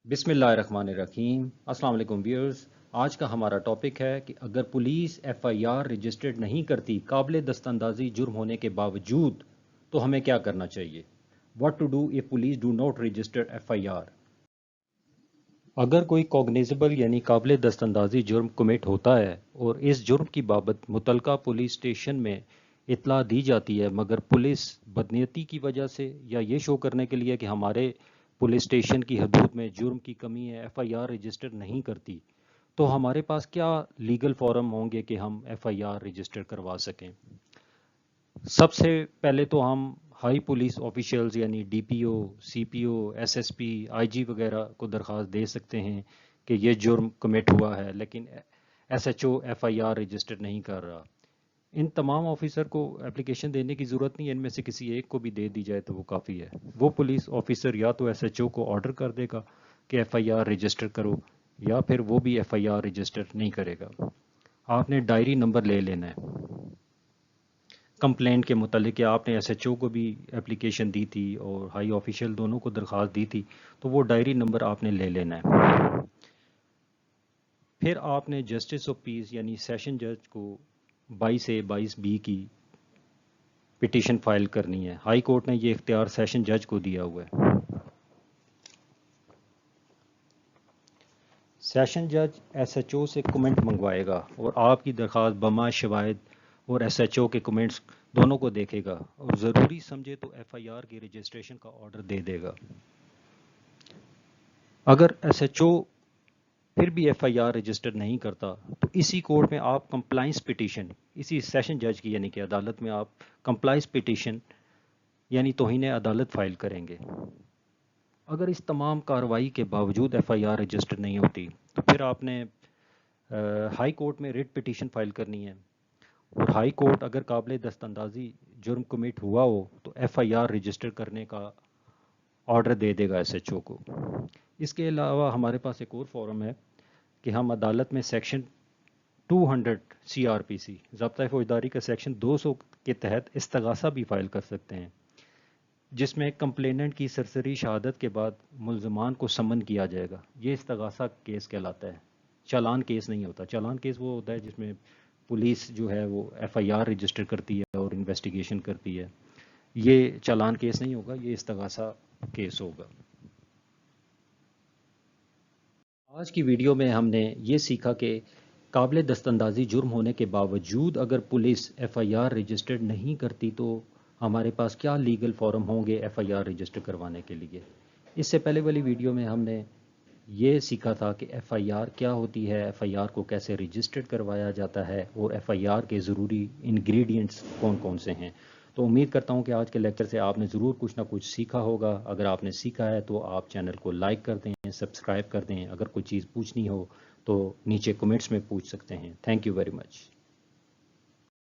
بسم اللہ الرحمن الرحیم۔ السلام علیکم ویورز۔ آج کا ہمارا ٹاپک ہے کہ اگر police F I R registered نہیں کرتی قابل دستاندازی جرم ہونے کے باوجود تو ہمیں کیا کرنا چاہیے؟ What to do if police do not register F I R? اگر کوئی کوگنیزبل یعنی قابل دستاندازی جرم کمٹ ہوتا ہے اور اس جرم کی بابت متعلقہ پولیس اسٹیشن میں اطلاع دی جاتی ہے مگر پولیس بدنیتی کی وجہ سے یا یہ شو کرنے کے لیے کہ ہمارے پولیس اسٹیشن کی حدود میں جرم کی کمی ہے ایف آئی آر رجسٹر نہیں کرتی، تو ہمارے پاس کیا لیگل فارم ہوں گے کہ ہم ایف آئی آر رجسٹر کروا سکیں؟ سب سے پہلے تو ہم ہائی پولیس آفیشلز یعنی ڈی پی او، سی پی او، ایس ایس پی، آئی جی وغیرہ کو درخواست دے سکتے ہیں کہ یہ جرم کمٹ ہوا ہے لیکن S H O F I R register نہیں کر رہا۔ ان تمام آفیسر کو اپلیکیشن دینے کی ضرورت نہیں ہے، ان میں سے کسی ایک کو بھی دے دی جائے تو وہ کافی ہے۔ وہ پولیس آفیسر یا تو ایس ایچ او کو آرڈر کر دے گا کہ ایف آئی آر رجسٹر کرو، یا پھر وہ بھی ایف آئی آر رجسٹر نہیں کرے گا۔ آپ نے ڈائری نمبر لے لینا ہے کمپلینٹ کے متعلق، کہ آپ نے ایس ایچ او کو بھی اپلیکیشن دی تھی اور ہائی آفیشل دونوں کو درخواست دی تھی، تو وہ ڈائری نمبر آپ نے لے لینا ہے۔ پھر آپ نے جسٹس آف پیس یعنی سیشن جج کو 22A/22B کی پٹیشن فائل کرنی ہے۔ ہائی کورٹ نے یہ اختیار سیشن جج کو دیا ہوا ہے۔ سیشن جج ایس ایچ او سے کمنٹ منگوائے گا اور آپ کی درخواست بما شواہد اور ایس ایچ او کے کمنٹس دونوں کو دیکھے گا اور ضروری سمجھے تو ایف آئی آر کی رجسٹریشن کا آرڈر دے دے گا۔ اگر ایس ایچ او پھر بھی ایف آئی آر رجسٹر نہیں کرتا تو اسی کورٹ میں آپ کمپلائنس پٹیشن، اسی سیشن جج کی یعنی کہ عدالت میں آپ کمپلائنس پٹیشن یعنی توہین عدالت فائل کریں گے۔ اگر اس تمام کارروائی کے باوجود ایف آئی آر رجسٹر نہیں ہوتی تو پھر آپ نے ہائی کورٹ میں ریٹ پٹیشن فائل کرنی ہے، اور ہائی کورٹ اگر قابل دستاندازی جرم کمٹ ہوا ہو تو ایف آئی آر رجسٹر کرنے کا آرڈر دے دے گا ایس ایچ او کو۔ اس کے علاوہ ہمارے پاس ایک اور فارم ہے کہ ہم عدالت میں سیکشن 200 سی آر پی سی ضابطۂ فوجداری کا سیکشن 200 کے تحت استغاثہ بھی فائل کر سکتے ہیں، جس میں کمپلیننٹ کی سرسری شہادت کے بعد ملزمان کو سمن کیا جائے گا۔ یہ استغاثہ کیس کہلاتا ہے، چالان کیس نہیں ہوتا۔ چالان کیس وہ ہوتا ہے جس میں پولیس جو ہے وہ ایف آئی آر رجسٹر کرتی ہے اور انویسٹیگیشن کرتی ہے۔ یہ چالان کیس نہیں ہوگا، یہ استغاثہ کیس ہوگا۔ آج کی ویڈیو میں ہم نے یہ سیکھا کہ قابل دستاندازی جرم ہونے کے باوجود اگر police F I R registered نہیں کرتی تو ہمارے پاس کیا لیگل فارم ہوں گے ایف آئی آر رجسٹر کروانے کے لیے۔ اس سے پہلے والی ویڈیو میں ہم نے یہ سیکھا تھا کہ ایف آئی آر کیا ہوتی ہے، ایف آئی آر کو کیسے رجسٹرڈ کروایا جاتا ہے، اور ایف آئی آر کے ضروری انگریڈینٹس کون کون سے ہیں۔ تو امید کرتا ہوں کہ آج کے لیکچر سے آپ نے ضرور کچھ نہ کچھ سیکھا ہوگا۔ اگر آپ نے سیکھا ہے تو آپ چینل کو لائک کر دیں، سبسکرائب کر دیں۔ اگر کوئی چیز پوچھنی ہو تو نیچے کمنٹس میں پوچھ سکتے ہیں۔ Thank you very much.